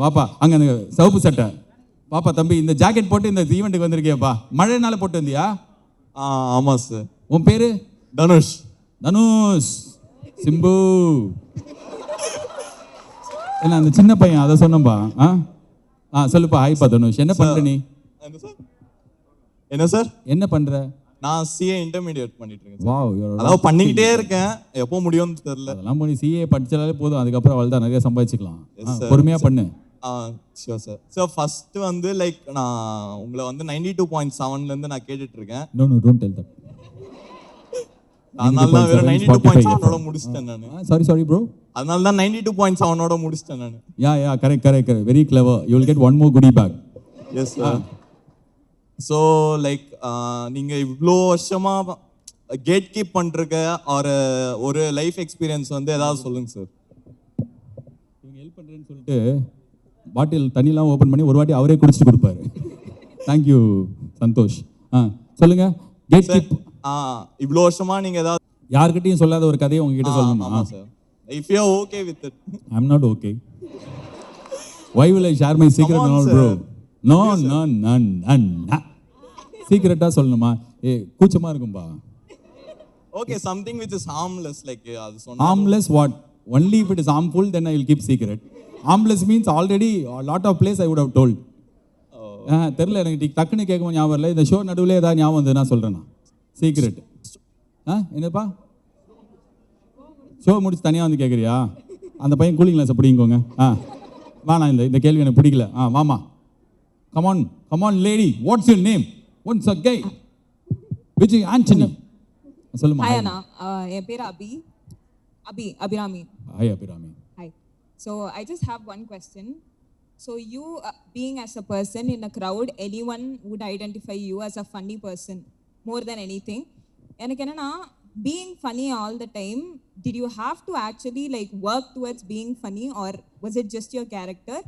வாப்பா அங்கே அந்த சிவப்பு சட்டை பாப்பா தம்பி இந்த ஜாக்கெட் போட்டு இந்த ஈவெண்ட்டுக்கு வந்திருக்கியாப்பா மழைனால போட்டு வந்தியா? ஆமாம் சார். உன் பேரு? தனுஷ். தனுஷ் சிம்பு என்ன அந்த சின்ன பையன் அதை சொன்னப்பா. சொல்லுப்பா. ஹாய்ப்பா தனுஷ். என்ன பண்ற நீ? என்ன சார்? என்ன பண்ற? நான் சிஏ இன்டர்மீடியேட் பண்ணிட்டு இருக்கேன். வாவ், அதாவது பண்ணிக்கிட்டே இருக்கேன், எப்போ முடியும்னு தெரியல. அதெல்லாம் பண்ணி சிஏ படிச்சாலே போதும், அதுக்கப்புறம் அவள் தான் நிறைய சம்பாதிச்சுக்கலாம். பொறுமையா பண்ணு. Sure sir. சார் ஃபர்ஸ்ட் வந்து லைக் நான் உங்களை வந்து 92.7 நான் கேட்டுட்டு இருக்கேன். No no don't tell that. அதனால தான் வேற 92.7 முடிச்சிட்டேன் நான். Sorry bro. அதனால தான் 92.7 முடிச்சிட்டேன் நான். Yeah correct very clever. You will get one more goody bag. Yes sir. So like நீங்கள் இவ்வளோ வருஷமா கேட் கீப் பண்ணுறக்க ஒரு லைஃப் எக்ஸ்பீரியன்ஸ் வந்து ஏதாவது சொல்லுங்க சார். இவங்க ஹெல்ப் பண்ணுறேன்னு சொல்லிட்டு பாட்டில் தண்ணிலாம் ஓப்பன் பண்ணி ஒரு வாட்டி அவரே குடிச்சிட்டு கொடுப்பாரு. தேங்க்யூ சந்தோஷ். சொல்லுங்க. கேட் கீப் இவ்வளோ வருஷமா நீங்கள் ஏதாவது யார்கிட்டையும் சொல்லாத ஒரு கதையை உங்ககிட்ட சொல்லணுமா? ஆமாம் sir. If you are okay with it. I am not okay. Why will I share my secret and all bro? No. சீக்ரெட்டா சொல்லணுமா? கூச்சமா இருக்கும்பா. Okay, something which is harmless, like அது சொன்னா. Harmless what? Only if it is harmful then I will keep secret. Harmless means already a lot of place I would have told. தெரியல எனக்கு டக்குன்னு கேட்கும் ஞாபகம் இல்லை. இந்த ஷோ நடுவில் ஏதாவது ஞாபகம் வந்து நான் சொல்கிறேன். சீக்ரெட் என்னப்பா? ஷோ முடிச்சு தனியாக வந்து கேட்குறியா? அந்த பையன் கூலிங் கிளாஸை பிடிங்கோங்க. வேணாம், இந்த கேள்வி எனக்கு பிடிக்கல. வாமா. Come on lady, what's your name? Once a கை விஜய் ஆண்டனி. சொல்லுமா. ஹாய் அண்ணா, என் பேர் Abirami. Hi Abirami. Hi. So I just have one question. So you being as a person in a crowd, anyone would identify you as a funny person more than anything. எனக்கு என்னன்னா, being funny all the time, did you have to actually like work towards being funny, or was it just your character?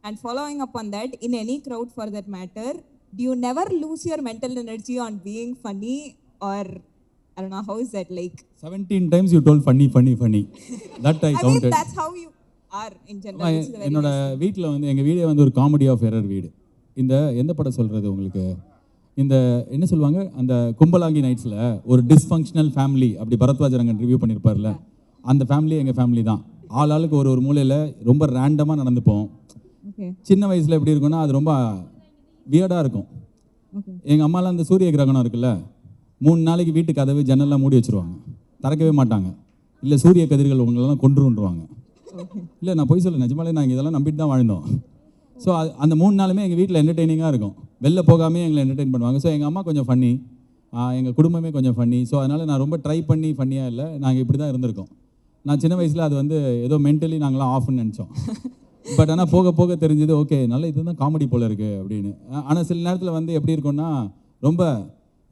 And following up on that, in any crowd for that matter, do you never lose your mental energy on being funny, or I don't know, how is that like? 17 times you told funny. That I counted. I mean, that's how you are in general. என்னோட வீட்டில் வந்து எங்கள் வீடே வந்து ஒரு comedy of error வீடு. இந்த எந்த படம் சொல்கிறது உங்களுக்கு? இந்த என்ன சொல்லுவாங்க, அந்த கும்பலாங்கி நைட்ஸில் ஒரு டிஸ்ஃபங்க்ஷனல் ஃபேமிலி அப்படி பரத்வாஜ் ரங்கன் ரிவ்யூ பண்ணியிருப்பார்ல, அந்த ஃபேமிலி எங்கள் ஃபேமிலி தான். ஆளுக்கு ஒரு மூலையில் ரொம்ப ரேண்டமாக நடந்துப்போம். சின்ன வயசில் எப்படி இருக்குன்னா அது ரொம்ப வியர்டாக இருக்கும். எங்கள் அம்மாலாம் அந்த சூரிய கிரகணம் இருக்குல்ல, 3 நாளைக்கு வீட்டு கதவு ஜன்னல்லாம் மூடி வச்சுருவாங்க, திறக்கவே மாட்டாங்க. இல்லை சூரிய கதிர்கள் உங்களெல்லாம் கொண்டுருவாங்க. இல்லை நான் போய் சொல்ல, நிஜமாலே நாங்கள் இதெல்லாம் நம்பிட்டு தான் வாழ்ந்தோம். ஸோ அந்த 3 நாளுமே எங்கள் வீட்டில் என்டர்டெய்னிங்காக இருக்கும். வெளில போகாமே எங்களை என்டர்டெயின் பண்ணுவாங்க. ஸோ எங்கள் அம்மா கொஞ்சம் ஃபன்னி, எங்கள் குடும்பமே கொஞ்சம் ஃபன்னி. ஸோ அதனால் நான் ரொம்ப ட்ரை பண்ணி ஃபன்னியாக இல்லை, நாங்கள் இப்படி தான் இருந்திருக்கோம். நான் சின்ன வயசில் அது வந்து ஏதோ மென்டலி நாங்களாம் ஆஃப்னு நினச்சோம். பட் ஆனால் போக போக தெரிஞ்சது ஓகே நல்ல இதுதான் காமெடி போல் இருக்குது அப்படின்னு. ஆனால் சில நேரத்தில் வந்து எப்படி இருக்குன்னா, ரொம்ப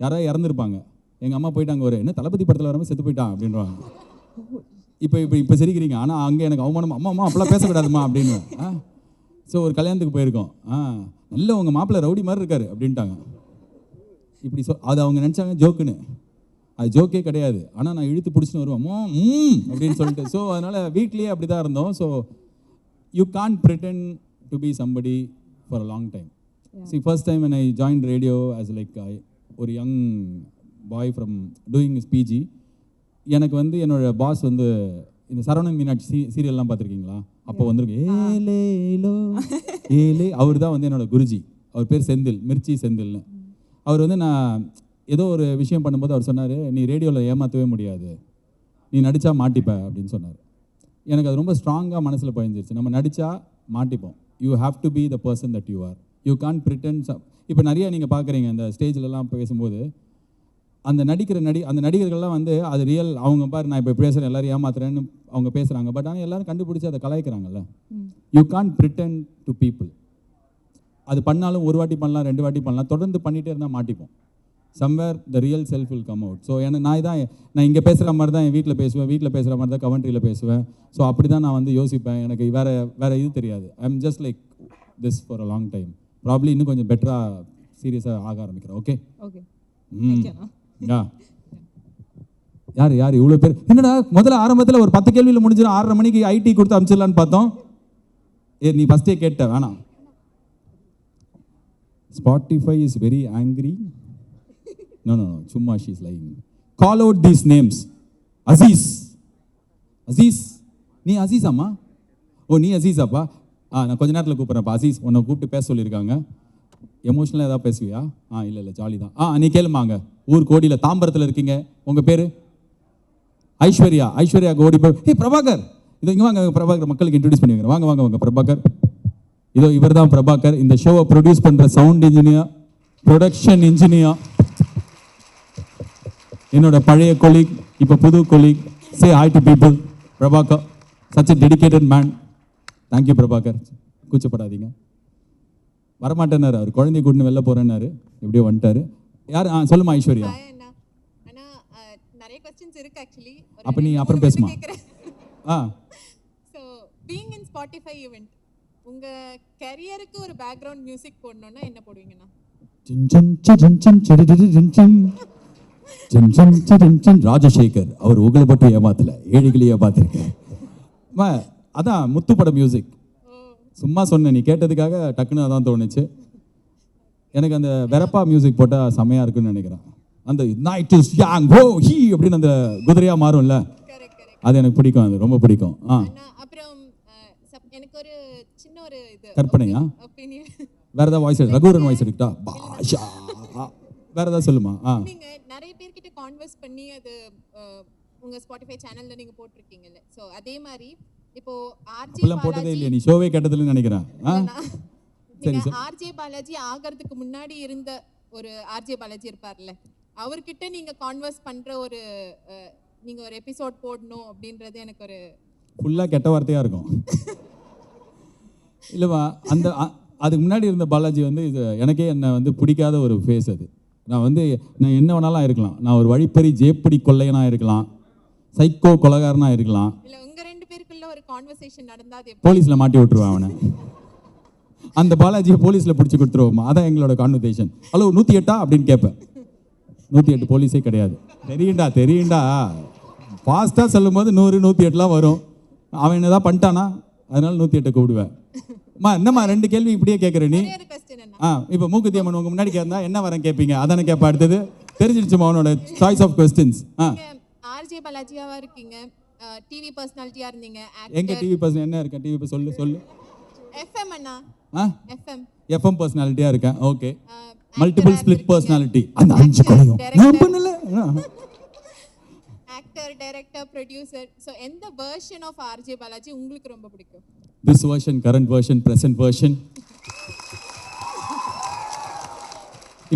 யாராவது இறந்துருப்பாங்க, எங்கள் அம்மா போயிட்டாங்க, ஒரு என்ன தளபதி படத்தில் வரமே செத்து போயிட்டான் அப்படின்வாங்க. இப்போ சிரிக்கிறீங்க, ஆனால் அங்கே எனக்கு அவமானம், அம்மா அப்பெல்லாம் பேசக்கூடாதுமா அப்படின்னு. ஸோ ஒரு கல்யாணத்துக்கு போயிருக்கோம், நல்ல உங்கள் மாப்பிள்ளை ரவுடி மாதிரி இருக்காரு அப்படின்ட்டாங்க. இப்படி அது அவங்க நினச்சாங்க ஜோக்குன்னு. அது ஜோக்கே கிடையாது. ஆனால் நான் இழுத்து பிடிச்சின்னு வருவேன் அப்படின்னு சொல்லிட்டு. ஸோ அதனால் வீட்லேயே அப்படி தான் இருந்தோம். So you can't pretend to be somebody for a long time. See, first time when I joined radio as like ஒரு young boy from doing his PG, எனக்கு வந்து என்னோட பாஸ் வந்து இந்த சரவணன் மீனாட்சி சீரியல்லாம் பார்த்துருக்கீங்களா? அப்போ வந்துருக்கு ஏலே அவர் தான் வந்து என்னோட குருஜி. அவர் பேர் செந்தில், மிர்ச்சி செந்தில்னு. அவர் வந்து நான் ஏதோ ஒரு விஷயம் பண்ணும்போது அவர் சொன்னார், நீ ரேடியோவில் ஏமாற்றவே முடியாது, நீ நடித்தா மாட்டிப்ப அப்படின்னு சொன்னார். எனக்கு அது ரொம்ப ஸ்ட்ராங்காக மனசில் பதிஞ்சிருச்சு. நம்ம நடித்தா மாட்டிப்போம். You have to be the person that you are. You can't pretend. இப்போ நிறைய நீங்கள் பார்க்குறீங்க இந்த ஸ்டேஜ்லலாம் பேசும்போது, அந்த அந்த நடிகர்கள்லாம் வந்து அது ரியல். அவங்க பாரு நான் இப்போ பேசுகிறேன் எல்லாரும் ஏமாத்துறேன்னு அவங்க பேசுகிறாங்க. பட் ஆனால் எல்லாரும் கண்டுபிடிச்சி அதை கலாய்க்கிறாங்கல்ல. You can't pretend to people. அது பண்ணாலும் ஒரு வாட்டி பண்ணலாம், 2 வாட்டி பண்ணலாம், தொடர்ந்து பண்ணிகிட்டே இருந்தால் மாட்டிப்போம். Somewhere the real self will come out. So ஏன்னா நான் இங்கே பேசுகிற மாதிரி தான் என் வீட்டில் பேசுவேன், வீட்டில் பேசுகிற மாதிரி தான் கமெண்ட்ரியில் பேசுவேன். ஸோ அப்படி தான் நான் வந்து யோசிப்பேன். எனக்கு வேறு இது தெரியாது. I am just like this for a long time. Probably இன்னும் கொஞ்சம் பெட்டராக சீரியஸாக ஆக ஆரம்பிக்கிறேன். ஓகே யார் இவ்வளோ பேர்? என்னடா முதல்ல ஆரம்பத்தில் ஒரு 10 கேள்வியில் முடிஞ்சிடும், 6:30 மணிக்கு ஐடி கொடுத்து அனுப்பிச்சிடலான்னு பார்த்தோம். நீ ஃபஸ்ட்டே கேட்ட வேணாம். Spotify is very angry. No, சும்மா she's lying. Call out these names. Aziz. நீ அசீஸாம்மா? ஓ நீ அசீஸாப்பா? நான் கொஞ்ச நேரத்தில் கூப்பிட்றேன்ப்பா. அசீஸ் உன்னை கூப்பிட்டு பேச சொல்லியிருக்காங்க. எமோஷனலாக ஏதாவது பேசுவியா? இல்லை ஜாலி தான். நீ கேளுமாங்க. ஊர் கோடியில் தாம்பரத்தில் இருக்கீங்க. உங்கள் பேர்? ஐஸ்வர்யா கோடி போய் ஹே பிரபாகர், இதோ இங்கே வாங்க. பிரபாகர் மக்களுக்கு இன்ட்ரடியூஸ் பண்ணி வைக்கிறேன். வாங்க பிரபாகர். இதோ இவர் தான் பிரபாகர், இந்த ஷோவை ப்ரொடியூஸ் பண்ணுற சவுண்ட் இன்ஜினியர், ப்ரொடக்ஷன் இன்ஜினியர், என்னோட பழைய கொலீக், இப்போ புது colleague. Say hi to people. Prabhakar, such a dedicated man. Thank you Prabhakar, கூச்சப்படாதீங்க. வரமாட்டேன்னாரு, அவர் குழந்தைய கூட்டின்னு வெளில போகிறேன்னாரு, எப்படியோ வந்துட்டாரு. யார்? சொல்லுமா ஐஸ்வர்யா. நிறைய क्वेश्चंस இருக்கு एक्चुअली. அப்ப நீ அப்புறம் பேசுமா. So being in Spotify event, உங்க கரியருக்கு ஒரு பேக்ரவுண்ட் மியூசிக் போடணும்னா என்ன போடுவீங்கனா? ராஜசேகர் அவர் உங்களை மட்டும் ஏமாத்தல, ஏழைகளையே ஏமாத்திருக்கார். அதான் முத்துப்பட மியூசிக். சும்மா சொன்னேன், நீ கேட்டதுக்காக டக்குன்னு அதான் தோணுச்சு. எனக்கு அந்த வெரப்பா மியூசிக் போட்டால் செம்மையாக இருக்குன்னு நினைக்கிறேன். அந்த நைட் இஸ் யாங் ஹோ ஹீ அப்படின்னு அந்த குதிரையாக மாறும்ல, அது எனக்கு பிடிக்கும், அது ரொம்ப பிடிக்கும். அப்புறம் எனக்கு ஒரு சின்ன ஒரு இது கற்பனையா? வேற ஏதாவது வாய்ஸ் எடு, ரகுவரன் வாய்ஸ் எடுக்கிட்டா பாஷா, வேற ஏதாவது சொல்லுமா. நீங்க நிறைய பேர்கிட்ட கான்வர்ஸ் பண்ணி அது உங்க ஸ்பாட்டிஃபை சேனல்ல நீங்க போட்டுருக்கீங்கல்ல, சோ அதே மாதிரி இப்போ ஆர்ஜே பாலாஜி போட்டதே இல்லையா நீ? ஷோவே கேட்டதில்லைன்னு நினைக்கிறேன். சரி சார். ஆர்ஜே பாலாஜி ஆகிறதுக்கு முன்னாடி இருந்த ஒரு ஆர்ஜே பாலாஜி இருப்பார்ல, அவர்கிட்ட நீங்க கான்வர்ஸ் பண்ற ஒரு நீங்க ஒரு எபிசோட் போடணும் அப்படின்றது எனக்கு ஒரு ஃபுல்லா கெட்ட வார்த்தையா இருக்கும். இல்லைவா, அந்த அதுக்கு முன்னாடி இருந்த பாலாஜி வந்து இது எனக்கே என்னை வந்து பிடிக்காத ஒரு ஃபேஸ் அது. நான் என்ன வேணாலும் இருக்கலாம். நான் ஒரு வழிப்பறி ஜேப்படி கொள்ளையனாக இருக்கலாம், சைக்கோ கொலகாரனாக இருக்கலாம். இல்லை, உங்கள் ரெண்டு பேருக்குள்ள ஒரு கான்வர்சேஷன் நடந்தால் அது போலீஸில் மாட்டி விட்டுருவேன் அவனை. அந்த பாலாஜியை போலீஸில் பிடிச்சி கொடுத்துருவோமா, அதான் எங்களோட கான்வர்சேஷன். ஹலோ 108 அப்படின்னு கேட்பேன். 108 போலீஸே கிடையாது. தெரியுண்டா ஃபாஸ்ட்டாக சொல்லும் போது 100 108லாம் வரும். அவன் என்னதான் பண்ணிட்டானா, அதனால 108 கூப்பிடுவேன். என்னம்மா 2 கேள்வி இப்படியே கேட்குற நீ? இப்போ மூக்குத்தி அம்மன் உங்க முன்னாடி கேட்டா என்ன வரேன் கேட்பீங்க, அதானே கேட்ப. அடுத்தது தெரிஞ்சிருச்சுமா அவனோட சாய்ஸ் ஆஃப் கொஸ்டின்ஸ். ஆர்ஜே பாலாஜியாவா இருக்கீங்க, டிவி பர்சனாலிட்டியா இருந்தீங்க. எங்க டிவி பர்சன் என்ன இருக்கேன்? டிவி சொல்லு. எஃப்எம் அண்ணா. எஃப்எம் பர்சனாலிட்டியா இருக்கேன். ஓகே. Multiple split personality. அந்த 5 கொலையும் நான் பண்ணல. Actor, director, producer. சோ எந்த வெர்ஷன் ஆஃப் ஆர்ஜே பாலாஜி உங்களுக்கு ரொம்ப பிடிக்கும்? This version, current version, present version.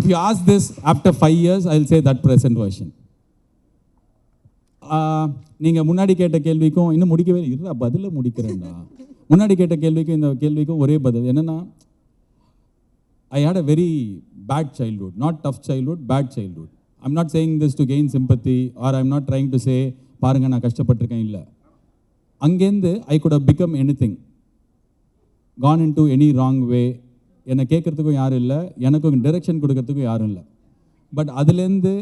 If you ask this after 5 years, I'll say that present version. நீங்கள் முன்னாடி கேட்ட கேள்விக்கும் இன்னும் முடிக்கவே இல்லை, பதில முடிக்கிறேன்டா. முன்னாடி கேட்ட கேள்விக்கும் இந்த கேள்விக்கும் ஒரே பதில் என்னன்னா, I had a very bad childhood, not tough childhood, bad childhood. I'm not saying this to gain sympathy or I'm not trying to say பாருங்க நான் கஷ்டப்பட்டிருக்கேன், இல்லை. அங்கேருந்து I could have become anything, gone into any wrong way. என்னை கேட்குறதுக்கும் யாரும் இல்லை, எனக்கும் direction கொடுக்கறதுக்கும் யாரும் இல்லை. பட் அதுலேருந்து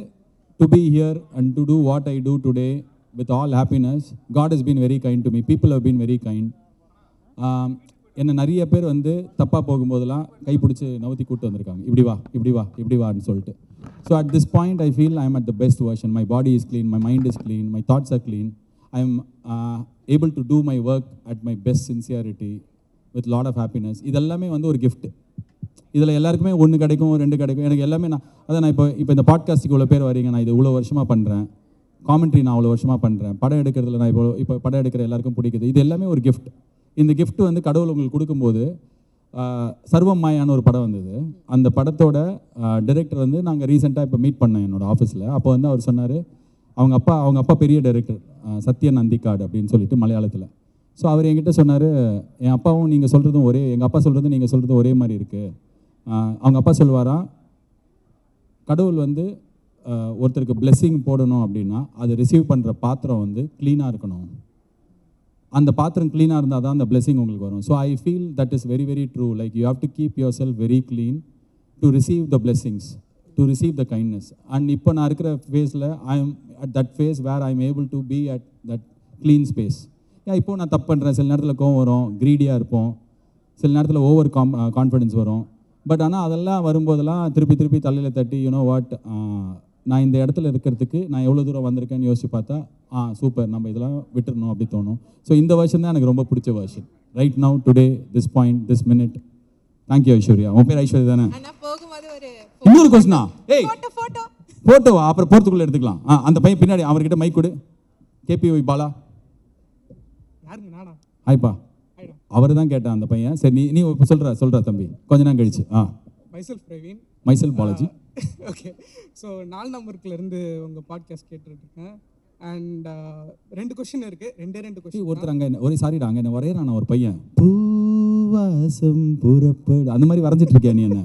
to be here and to do what I do today with all happiness, God has been very kind to me, people have been very kind. என்னை நிறைய பேர் தப்பாக போகும்போதெல்லாம் கைப்பிடிச்சி நவுத்தி கூப்பிட்டு வந்திருக்காங்க, இப்படி வான்னு சொல்லிட்டு. So at this point I feel I am at the best version. My body is clean, my mind is clean, my thoughts are clean. I am able to do my work at my best sincerity with lot of happiness. இதெல்லாமே ஒரு gift. இதில் எல்லாருக்குமே 1 கிடைக்கும் 2 கிடைக்கும். எனக்கு எல்லாமே நான் இப்போ இந்த பாட்காஸ்ட்டுக்கு இவ்வளோ பேர் வரீங்க, நான் இது இவ்வளோ வருஷமாக பண்ணுறேன். காமெண்ட்ரி நான் அவ்வளோ வருஷமாக பண்ணுறேன். படம் எடுக்கிறதுல நான் இப்போ படம் எடுக்கிற எல்லாருக்கும் பிடிக்குது. இது எல்லாமே ஒரு கிஃப்ட். இந்த கிஃப்ட் கடவுள் உங்களுக்கு கொடுக்கும்போது, சர்வம் மாயான ஒரு படம் வந்தது. அந்த படத்தோட டைரக்டர் நாங்கள் ரீசெண்டாக இப்போ மீட் பண்ணோம் என்னோட ஆஃபீஸில். அப்போ அவர் சொன்னார், அவங்க அப்பா பெரிய டைரக்டர், சத்யன் அந்திக்காடு அப்படின்னு சொல்லிட்டு மலையாளத்தில். ஸோ அவர் என்கிட்ட சொன்னார், என் அப்பாவும் நீங்கள் சொல்கிறதும் எங்கள் அப்பா சொல்கிறதும் நீங்கள் சொல்கிறதும் ஒரே மாதிரி இருக்குது. அவங்க அப்பா சொல்லுவாராம், கடவுள் ஒருத்தருக்கு பிளெஸ்ஸிங் போடணும் அப்படின்னா அதை ரிசீவ் பண்ணுற பாத்திரம் க்ளீனாக இருக்கணும். அந்த பாத்திரம் க்ளீனாக இருந்தால் தான் அந்த பிளெஸ்ஸிங் உங்களுக்கு வரும். So I feel that is very very true. Like you have to keep yourself very clean to receive the blessings, to receive the kindness. And இப்போ நான் இருக்கிற ஃபேஸில் I am at that phase where I am able to be at that clean space. இப்போ நான் தப்பு பண்ணுறேன், சில நேரத்தில் கோவம் வரும், க்ரீடியாக இருப்போம், சில நேரத்தில் ஓவர் கான்ஃபிடென்ஸ் வரும். பட் ஆனால் அதெல்லாம் வரும்போதெல்லாம் திருப்பி தலையில் தட்டி யூனோ வாட், நான் இந்த இடத்துல இருக்கிறதுக்கு நான் எவ்வளோ தூரம் வந்திருக்கேன்னு யோசிச்சு பார்த்தா சூப்பர், நம்ம இதெல்லாம் விட்டுறணும் அப்படி தோணும். ஸோ இந்த வருஷன் தான் எனக்கு ரொம்ப பிடிச்ச வருஷன். Right now, today, this point, this minute. Thank you Aishwarya. உன் பேர் ஐஸ்வர்யா தானே? ஆனா போகும்போது ஒரு இன்னொரு கொஸ்டினா? ஏய் போட்டோ போட்டோவா? அப்புறம் போகிறதுக்குள்ளே எடுத்துக்கலாம். அந்த பையன் பின்னாடி அவர்கிட்ட மைக் கொடு. கேபிஒய் பாலா. யாருங்க? நானா? ஹாய்ப்பா. அவர் தான் கேட்டான் அந்த பையன். சரி நீ இப்போ சொல்கிறா தம்பி கொஞ்ச நேரம் கழிச்சு. Myself Praveen. Myself Balaji. Okay. So 4 நம்பருக்குலேருந்து உங்கள் பாட்காஸ்ட் கேட்டுருக்கேன். அண்ட் 2 கொஷின் இருக்குது. ரெண்டு கொஷின். ஒருத்தர் அங்கே ஒரே சாரிடா, அங்கே என்ன வரையறான ஒரு பையன், பூவாசம் புறப்படு அந்த மாதிரி வரைஞ்சிட்டு இருக்கியா நீ? என்ன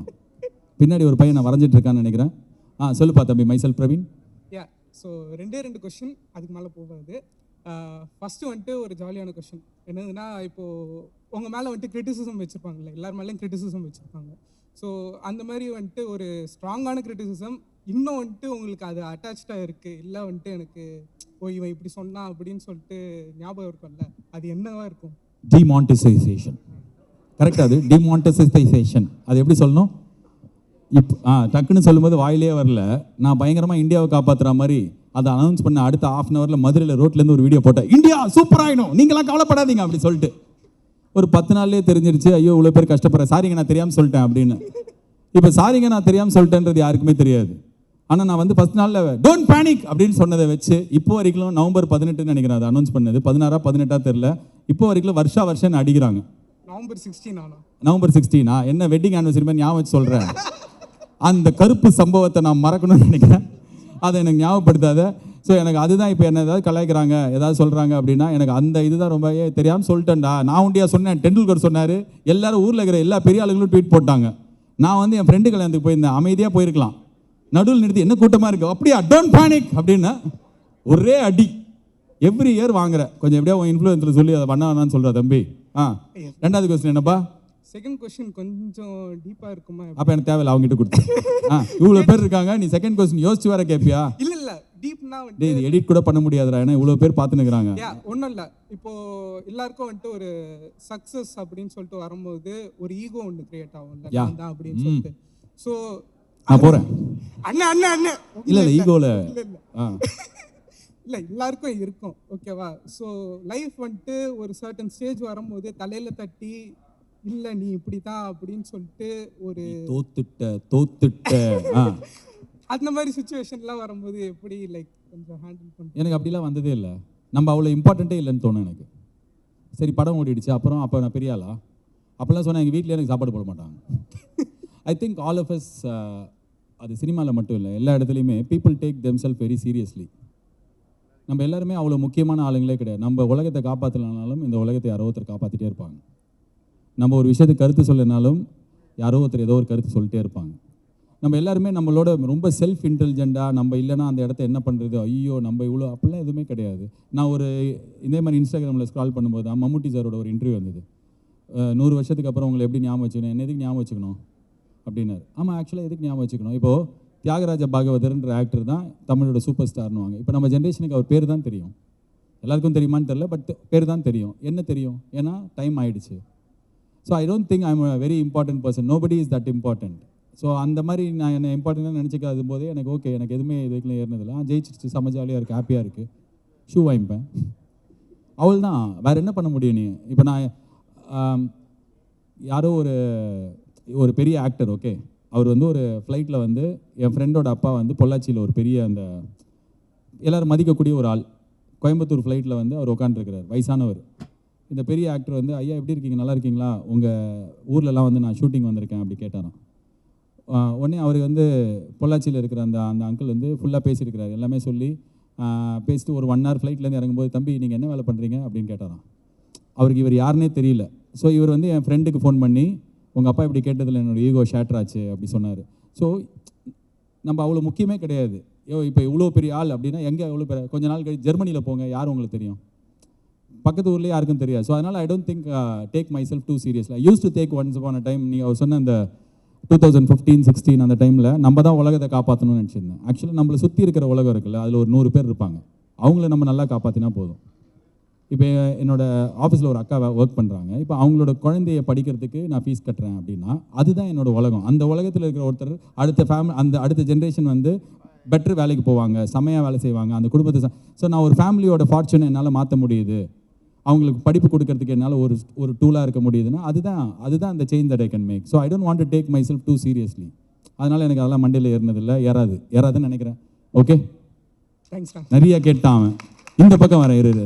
பின்னாடி ஒரு பையன் நான் வரைஞ்சிட்டு இருக்கான்னு நினைக்கிறேன். சொல்லுப்பா தம்பி. மைசெல்ஃப் பிரவீன். யா. ஸோ 2 கொஷின், அதுக்கு மேலே போகாது. ஃபஸ்ட்டு வந்துட்டு ஒரு ஜாலியான கொஷின் என்னதுன்னா, இப்போது உங்கள் மேலே வந்துட்டு கிரிட்டிசிசம் வச்சுருப்பாங்கல்ல, எல்லார் மேலேயும் கிரிட்டிசிசம் வச்சுருப்பாங்க. ஸோ அந்த மாதிரி வந்துட்டு ஒரு ஸ்ட்ராங்கான கிரிட்டிசிசம் இன்னும் வந்துட்டு உங்களுக்கு அது அட்டாச்சாக இருக்குது, இல்லை வந்துட்டு எனக்கு இவன் இப்படி சொன்னான் அப்படின்னு சொல்லிட்டு ஞாபகம் இருக்கும்ல, அது என்னவா இருக்கும்? டிமானிட்டைசேஷன். கரெக்டாக அது டிமானிட்டைசேஷன். அது எப்படி சொல்லணும்? டக்குன்னு சொல்லும்போது வாயிலே வரல. நான் பயங்கரமாக இந்தியாவை காப்பாற்றுற மாதிரி அதை அனௌன்ஸ் பண்ண அடுத்த ½ அன் ஹவரில் மதுரையில் ரோட்லேருந்து ஒரு வீடியோ போட்டேன். இந்தியா சூப்பர் ஆகிடும், நீங்களாம் கவலைப்படாதீங்க அப்படி சொல்லிட்டு. ஒரு 10 நாள்லேயே தெரிஞ்சிருச்சு, ஐயோ இவ்வளோ பேர் கஷ்டப்படுறேன், சாரிங்க நான் தெரியாமல் சொல்லிட்டேன் அப்படின்னு. இப்போ சாரிங்க நான் தெரியாமல் சொல்லிட்டேன்றது யாருக்குமே தெரியாது. ஆனால் நான் வந்து 10 நாளில் டோன்ட் பேனிக் அப்படின்னு சொன்னதை வச்சு இப்போ வரைக்கும் நவம்பர் 18 நினைக்கிறேன் அது அனௌன்ஸ் பண்ணது, 16 18 தெரில, இப்போ வரைக்கும் வருஷம் அடிக்கிறாங்க. நவம்பர் 16 ஆனா? நவம்பர் 16 என்ன வெட்டிங் ஆனிவர்சரி மாதிரி ஞாபகம் வச்சு சொல்கிறேன். அந்த கருப்பு சம்பவத்தை நான் மறக்கணும்னு நினைக்கிறேன், அதை எனக்கு ஞாபகப்படுத்தாத. ஸோ எனக்கு அதுதான் இப்போ என்ன ஏதாவது கலாய்க்கிறாங்க ஏதாவது சொல்கிறாங்க அப்படின்னா எனக்கு அந்த இதுதான் ரொம்ப தெரியாமல் சொல்லிட்டேன்டா. நான் உண்டியா சொன்னேன், டெண்டுல்கர் சொன்னார், எல்லாரும் ஊரில் இருக்கிற எல்லா பெரிய ஆளுங்களும் ட்வீட் போட்டாங்க. நான் வந்து என் ஃப்ரெண்டு கல்யாணத்துக்கு போயிருந்தேன், அமைதியாக போயிருக்கலாம், நடுவில் நிறுத்தி என்ன கூட்டமாக இருக்குது அப்படியா டோன்ட் பேனிக் அப்படின்னு ஒரே அடி. எவ்ரி இயர் வாங்குற கொஞ்சம் எப்படியா உன் இன்ஃப்ளூயன்ஸில் சொல்லி அதை பண்ண வேணான்னு சொல்கிற தம்பி. 2வது கொஸ்டின் என்னப்பா? செகண்ட் கொஸ்டின் கொஞ்சம் டீப்பாக இருக்குமா? அப்போ எனக்கு தேவையில்லை, அவங்ககிட்ட கொடுத்து. இவ்வளோ பேர் இருக்காங்க, நீ செகண்ட் கொஸ்டின் யோசிச்சு வர கேட்பியா? இல்லை டீப்னா டே இது எடிட் கூட பண்ண முடியாதுடா, ஏன்னா இவ்வளோ பேர் பார்த்துன்னுக்குறாங்க. ஒன்றும் இல்லை. இப்போ எல்லாருக்கும் வந்துட்டு ஒரு சக்ஸஸ் அப்படின்னு சொல்லிட்டு வரும்போது ஒரு ஈகோ ஒன்று கிரியேட் ஆகும்ல, நான் தான் அப்படின்னு சொல்லிட்டு. ஸோ நான் போகிறேன். அண்ணன் இல்லை ஈகோவில் இல்லை எல்லாருக்கும் இருக்கும், ஓகேவா? ஸோ லைஃப் வந்துட்டு ஒரு சர்டன் ஸ்டேஜ் வரும்போது தலையில் தட்டி இல்லை நீ இப்படி தான் அப்படின்னு சொல்லிட்டு ஒரு தோத்துட்ட அந்த மாதிரி சுச்சுவேஷன்லாம் வரும்போது எப்படி லைக் கொஞ்சம் ஹேண்டில் பண்ண? எனக்கு அப்படிலாம் வந்ததே இல்லை. நம்ம அவ்வளோ இம்பார்ட்டண்ட்டே இல்லைன்னு தோணும் எனக்கு. சரி படம் ஓடிடுச்சு, அப்புறம் அப்போ நான் பெரிய ஆளா? அப்போல்லாம் சொன்னால் எங்கள் வீட்டில் எனக்கு சாப்பாடு போட மாட்டாங்க. I think all of us, அது சினிமாவில் மட்டும் இல்லை எல்லா இடத்துலையுமே people take themselves very seriously. நம்ம எல்லாருமே அவ்வளோ முக்கியமான ஆளுங்களே கிடையாது. நம்ம உலகத்தை காப்பாற்றலனாலும் இந்த உலகத்தை யாரோ ஒருத்தர் காப்பாற்றிட்டே இருப்பாங்க. நம்ம ஒரு விஷயத்துக்கு கருத்து சொல்லனாலும் யாரோ ஒருத்தர் ஏதோ ஒரு கருத்து சொல்லிட்டே இருப்பாங்க. நம்ம எல்லாருமே நம்மளோட ரொம்ப செல்ஃப் இன்டெலிஜென்ட்டாக நம்ம இல்லைனா அந்த இடத்த என்ன பண்ணுறது, ஐயோ நம்ம இவ்வளோ அப்படிலாம் எதுவுமே கிடையாது. நான் ஒரு இதே மாதிரி இன்ஸ்டாகிராமில் ஸ்க்ரால் பண்ணும்போது மம்முட்டி சாரோட ஒரு இன்டர்வியூ வந்தது. 100 வருஷத்துக்கு அப்புறம் உங்களை எப்படி ஞாபகம் வச்சுக்கணும், என்ன எதுக்கு ஞாபகம் வச்சுக்கணும் அப்படின்னாரு. ஆமாம் ஆக்சுவலாக எதுக்கு ஞாபகம் வச்சுக்கணும்? இப்போது தியாகராஜ பாகவதர்ன்ற ஆக்டர் தான் தமிழோட சூப்பர் ஸ்டார்னுவாங்க. இப்போ நம்ம ஜென்ரேஷனுக்கு அவர் பேர் தான் தெரியும், எல்லாருக்கும் தெரியுமான்னு தெரியல, பட் பேர் தான் தெரியும். என்ன தெரியும்? ஏன்னா டைம் ஆகிடுச்சு. So I don't think I am a very important person, nobody is that important. So அந்த மாதிரி நான் என்னை இம்பார்ட்டண்ட்டாக நினச்சிக்காது போதே எனக்கு ஓகே, எனக்கு எதுவுமே இது வரைக்கும் ஏறினதில்லை, ஜெயிச்சிருச்சு, செம்ம ஜாலியாக இருக்குது, ஹாப்பியாக இருக்குது, ஷூ வாங்கிப்பேன், அவள் தான். வேறு என்ன பண்ண முடியும்? நீ இப்போ நான் யாரோ ஒரு பெரிய ஆக்டர், ஓகே, அவர் வந்து ஒரு ஃப்ளைட்டில் வந்து என் ஃப்ரெண்டோட அப்பா வந்து பொள்ளாச்சியில் ஒரு பெரிய அந்த எல்லோரும் மதிக்கக்கூடிய ஒரு ஆள், கோயம்புத்தூர் ஃப்ளைட்டில் வந்து அவர் உட்காந்துருக்கிறார், வயசானவர். இந்த பெரிய ஆக்டர் வந்து ஐயா எப்படி இருக்கீங்க, நல்லா இருக்கீங்களா, உங்கள் ஊர்லலாம் வந்து நான் ஷூட்டிங் வந்திருக்கேன் அப்படி கேட்டாராம். உடனே அவர் வந்து பொள்ளாச்சியில் இருக்கிற அந்த அங்கிள் வந்து ஃபுல்லாக பேசியிருக்கிறார், எல்லாமே சொல்லி பேசிட்டு ஒரு 1 hour ஃப்ளைட்லேருந்து இறங்கும்போது தம்பி நீங்கள் என்ன வேலை பண்ணுறீங்க அப்படின்னு கேட்டாராம். அவருக்கு இவர் யாருன்னே தெரியல. ஸோ இவர் வந்து என் ஃப்ரெண்டுக்கு ஃபோன் பண்ணி உங்கள் அப்பா இப்படி கேட்டதில் என்னோட ஈகோ ஷேட்டர் ஆச்சு அப்படி சொன்னார். ஸோ நம்ம அவ்வளோ முக்கியமே கிடையாது. இப்போ இவ்வளோ பெரிய ஆள் அப்படின்னா எங்கே எவ்வளோ பெரிய, கொஞ்ச நாள் கழிச்சு ஜெர்மனியில் போங்க, யார் உங்களுக்கு தெரியும், பக்கத்து ஊர்லேயே யாருக்கும் தெரியாது. ஸோ அதனால் I don't think take myself too seriously. I use to take once upon a time. நீங்கள் அவர் சொன்ன அந்த 2015-16 அந்த டைமில் நம்ம தான் உலகத்தை காப்பாற்றணும்னு நினச்சிருந்தேன். ஆக்சுவலாக நம்மளை சுற்றி இருக்கிற உலகம் இருக்குல்ல, அதில் ஒரு 100 பேர் இருப்பாங்க, அவங்கள நம்ம நல்லா காப்பாற்றினா போதும். இப்போ என்னோட ஆஃபீஸில் ஒரு அக்கா ஒர்க் பண்ணுறாங்க. இப்போ அவங்களோட குழந்தைய படிக்கிறதுக்கு நான் ஃபீஸ் கட்டுறேன் அப்படின்னா அதுதான் என்னோட உலகம். அந்த உலகத்தில் இருக்கிற ஒருத்தர் அடுத்த ஜென்ரேஷன் வந்து பெட்டர் வேலைக்கு போவாங்க, செமையாக வேலை செய்வாங்க, அந்த குடும்பத்தை. ஸோ நான் ஒரு ஃபேமிலியோட ஃபார்ச்சூனை என்னால் மாற்ற முடியுது, அவங்களுக்கு படிப்பு கொடுக்கறதுக்கு என்னால் ஒரு டூலாக இருக்க முடியுதுன்னா அதுதான் அந்த change that I can make. So I don't want to take myself too seriously. அதனால் எனக்கு அதெல்லாம் மண்டையில் ஏறினதில்லை, ஏறாதுன்னு நினைக்கிறேன். ஓகே, தேங்க்ஸ்டா. நிறைய கேட்டான் அவன். இந்த பக்கம் வரேன் இரு